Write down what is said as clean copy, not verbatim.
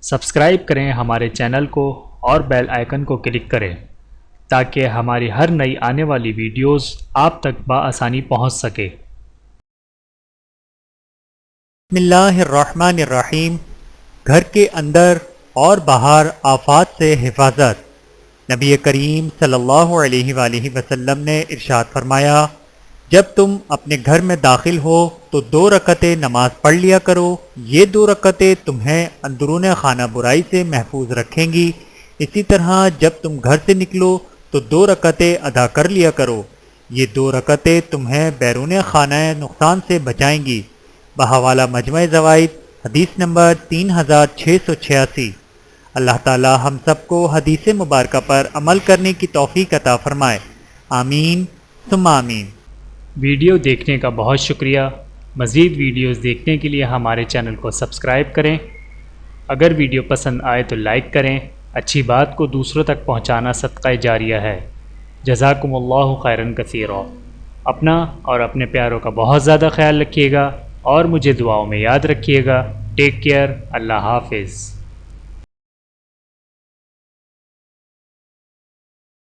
Subscribe کریں ہمارے channel کو اور بیل آئیکن کو کلک کریں تاکہ ہماری ہر نئی آنے والی ویڈیوز آپ تک بآسانی پہنچ سکے۔ بسم اللہ الرحمن الرحیم۔ گھر کے اندر اور باہر آفات سے حفاظت۔ نبی کریم صلی اللہ علیہ وآلہ وسلم نے ارشاد فرمایا، جب تم اپنے گھر میں داخل ہو تو 2 رکعتیں نماز پڑھ لیا کرو، یہ 2 رکعتیں تمہیں اندرون خانہ برائی سے محفوظ رکھیں گی۔ اسی طرح جب تم گھر سے نکلو تو 2 رکعتیں ادا کر لیا کرو، یہ 2 رکعتیں تمہیں بیرون خانہ نقصان سے بچائیں گی۔ بحوالہ مجمع زوائد حدیث نمبر 3686۔ اللہ تعالی ہم سب کو حدیث مبارکہ پر عمل کرنے کی توفیق عطا فرمائے، آمین ثم آمین۔ ویڈیو دیکھنے کا بہت شکریہ۔ مزید ویڈیوز دیکھنے کے لیے ہمارے چینل کو سبسکرائب کریں۔ اگر ویڈیو پسند آئے تو لائک کریں۔ اچھی بات کو دوسروں تک پہنچانا صدقہ جاریہ ہے۔ جزاکم اللہ خیرا کثیرا۔ اپنا اور اپنے پیاروں کا بہت زیادہ خیال رکھیے گا اور مجھے دعاؤں میں یاد رکھیے گا۔ Take care. اللہ حافظ۔